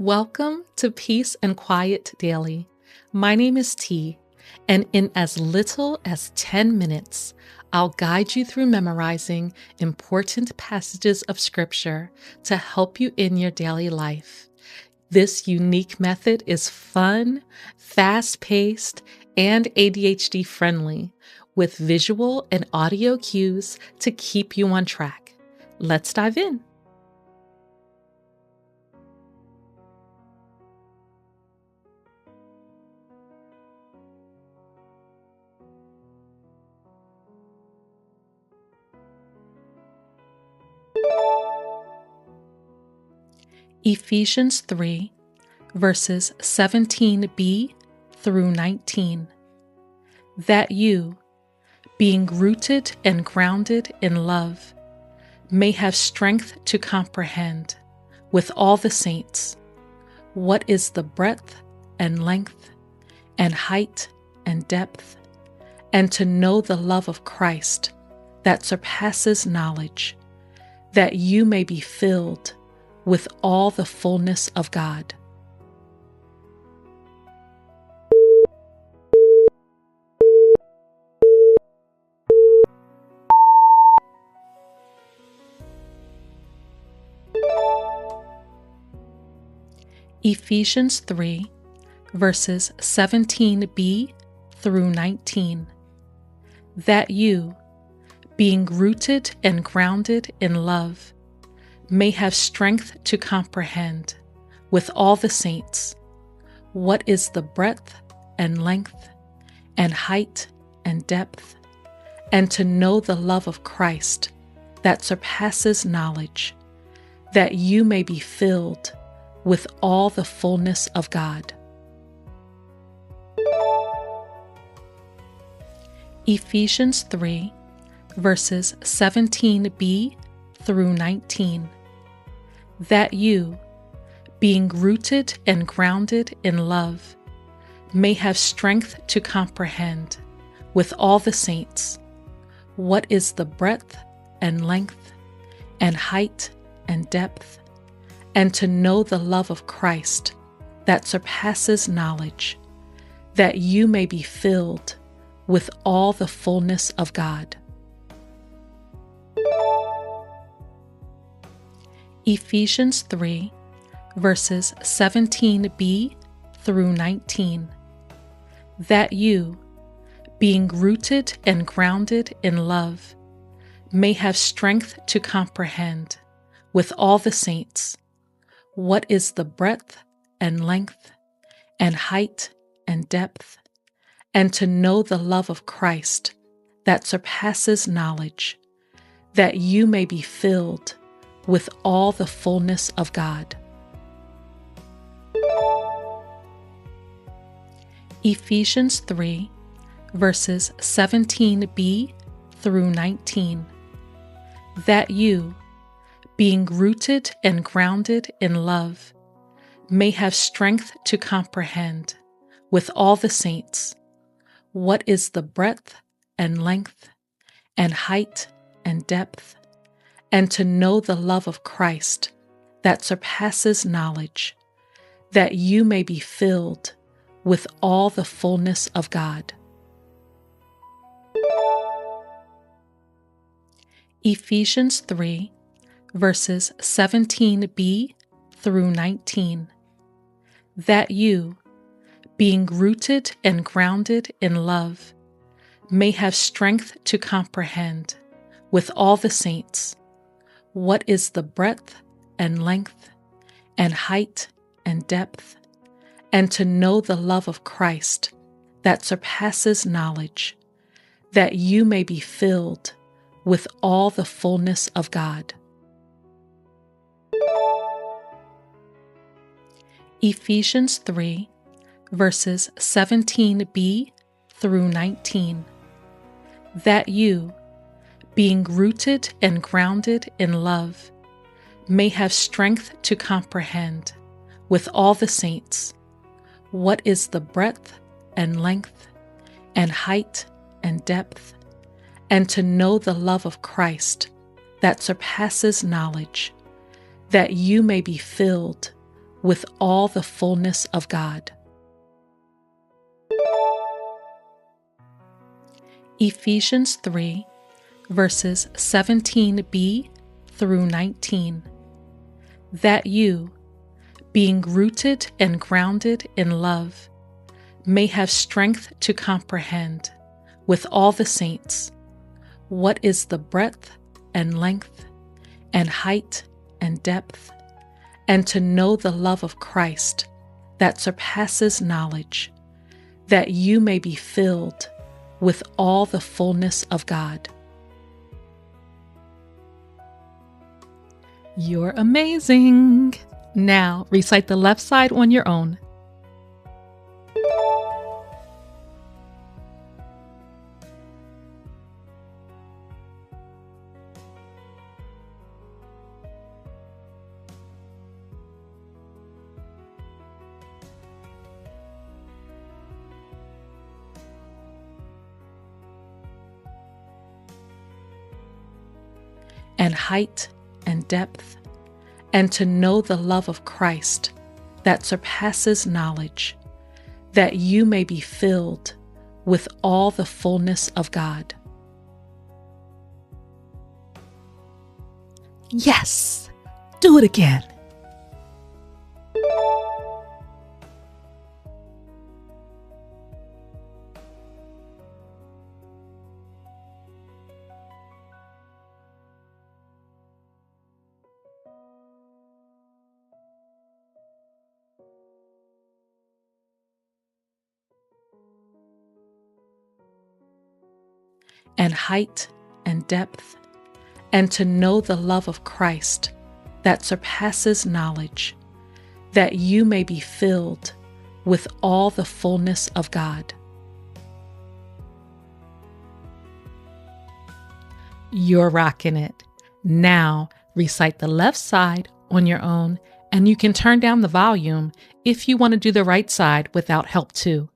Welcome to Peace and Quiet Daily. My name is T, and in as little as 10 minutes, I'll guide you through memorizing important passages of Scripture to help you in your daily life. This unique method is fun, fast-paced, and ADHD friendly, with visual and audio cues to keep you on track. Let's dive in. Ephesians 3, verses 17b through 19. That you, being rooted and grounded in love, may have strength to comprehend, with all the saints, what is the breadth and length and height and depth, and to know the love of Christ that surpasses knowledge, that you may be filled with all the fullness of God. Ephesians 3, verses 17b through 19. That you, being rooted and grounded in love, may have strength to comprehend, with all the saints, what is the breadth and length and height and depth, and to know the love of Christ that surpasses knowledge, that you may be filled with all the fullness of God. Ephesians 3, verses 17b through 19. That you, being rooted and grounded in love, may have strength to comprehend, with all the saints, what is the breadth and length and height and depth, and to know the love of Christ that surpasses knowledge, that you may be filled with all the fullness of God. Ephesians 3, verses 17b through 19. That you, being rooted and grounded in love, may have strength to comprehend, with all the saints, what is the breadth and length and height and depth, and to know the love of Christ that surpasses knowledge, that you may be filled with all the fullness of God. Ephesians 3, verses 17b through 19. That you, being rooted and grounded in love, may have strength to comprehend, with all the saints, what is the breadth and length and height and depth, and to know the love of Christ that surpasses knowledge, that you may be filled with all the fullness of God. Ephesians 3, verses 17b through 19. That you, being rooted and grounded in love, may have strength to comprehend, with all the saints, what is the breadth and length and height and depth, and to know the love of Christ that surpasses knowledge, that you may be filled with all the fullness of God. Ephesians 3, verses 17b through 19. That you, being rooted and grounded in love, may have strength to comprehend, with all the saints, what is the breadth and length and height and depth, and to know the love of Christ that surpasses knowledge, that you may be filled with all the fullness of God. Ephesians 3, verses 17b through 19. That you, being rooted and grounded in love, may have strength to comprehend, with all the saints, what is the breadth and length and height and depth, and to know the love of Christ that surpasses knowledge, that you may be filled with all the fullness of God. You're amazing! Now recite the left side on your own. And height and depth, and to know the love of Christ that surpasses knowledge, that you may be filled with all the fullness of God. Yes! Do it again. And height and depth, and to know the love of Christ that surpasses knowledge, that you may be filled with all the fullness of God. You're rocking it. Now recite the left side on your own, and you can turn down the volume if you want to do the right side without help too.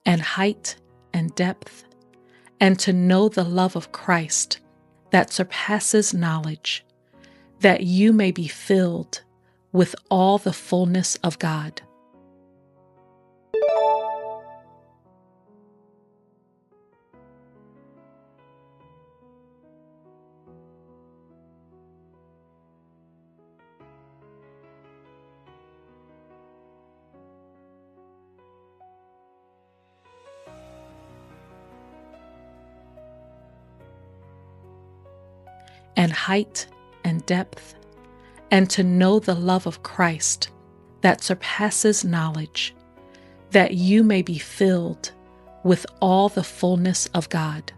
And height and depth, and to know the love of Christ that surpasses knowledge, that you may be filled with all the fullness of God. And height and depth, and to know the love of Christ that surpasses knowledge, that you may be filled with all the fullness of God.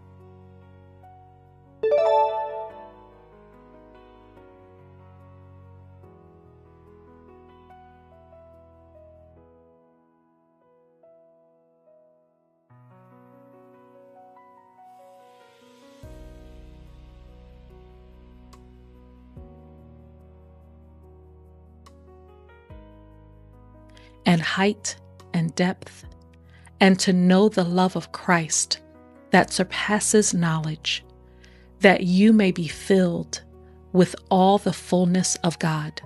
And height and depth, and to know the love of Christ that surpasses knowledge, that you may be filled with all the fullness of God.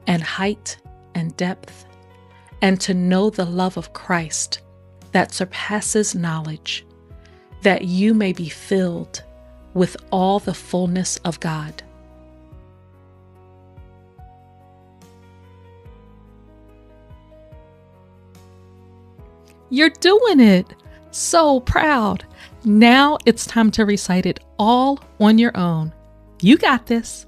And height and depth, and to know the love of Christ that surpasses knowledge, that you may be filled with all the fullness of God. You're doing it! So proud. Now it's time to recite it all on your own. You got this.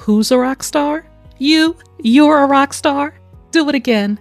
Who's a rock star? You. You're a rock star. Do it again.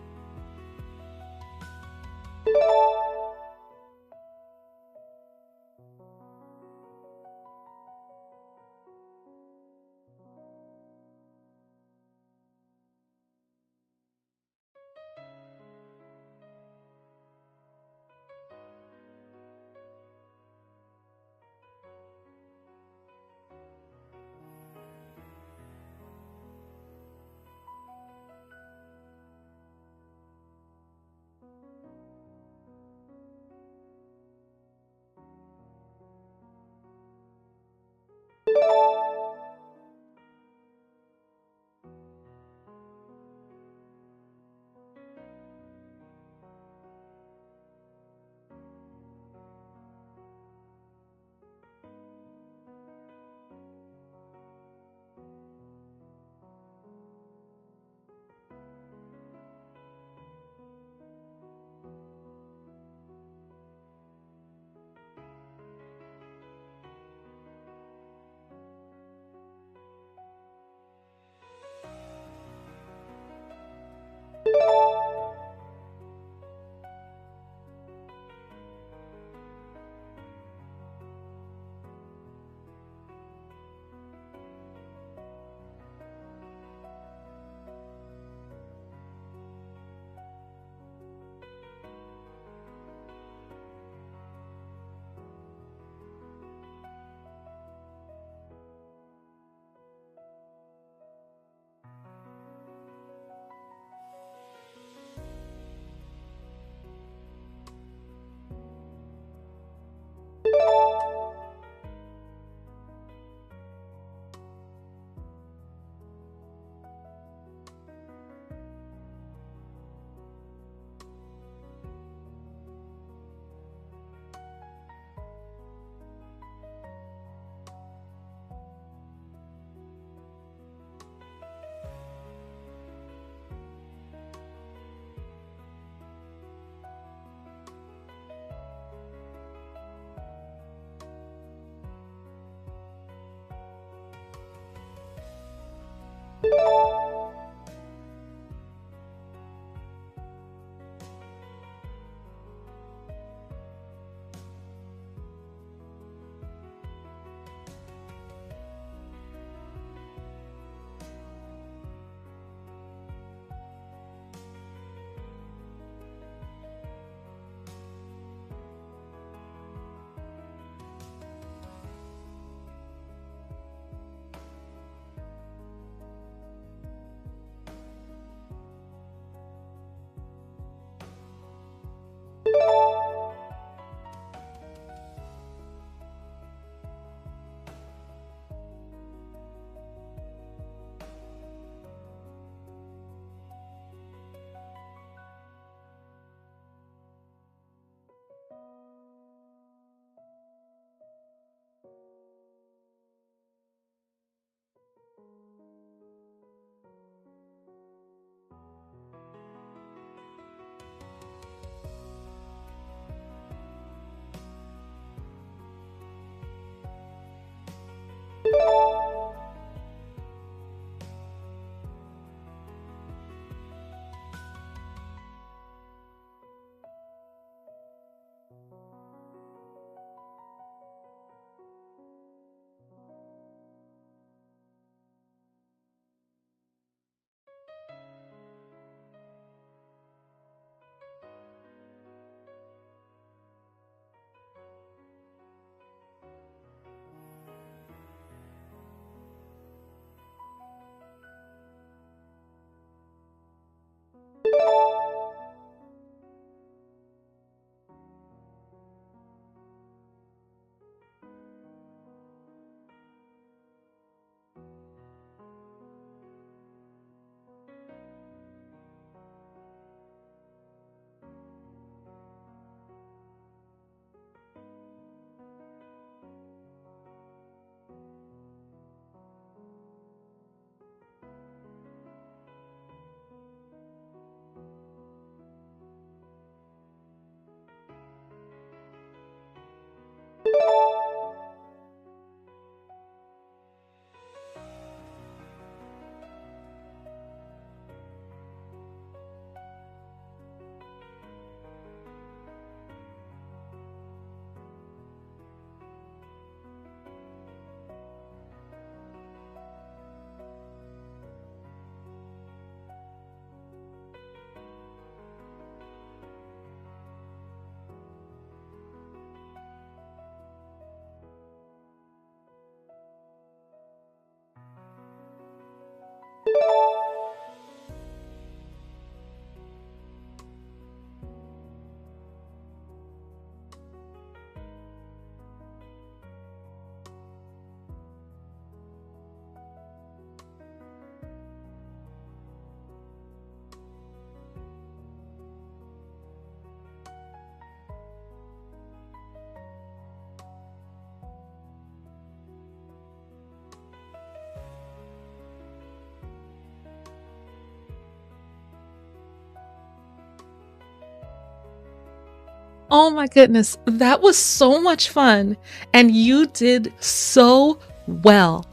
Oh my goodness, that was so much fun, and you did so well.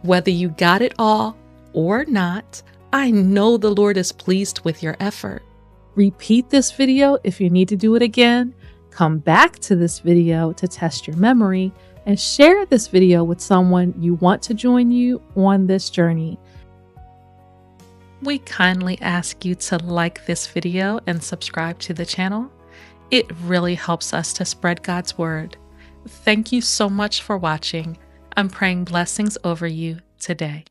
Whether you got it all or not, I know the Lord is pleased with your effort. Repeat this video if you need to do it again. Come back to this video to test your memory, and share this video with someone you want to join you on this journey. We kindly ask you to like this video and subscribe to the channel. It really helps us to spread God's word. Thank you so much for watching. I'm praying blessings over you today.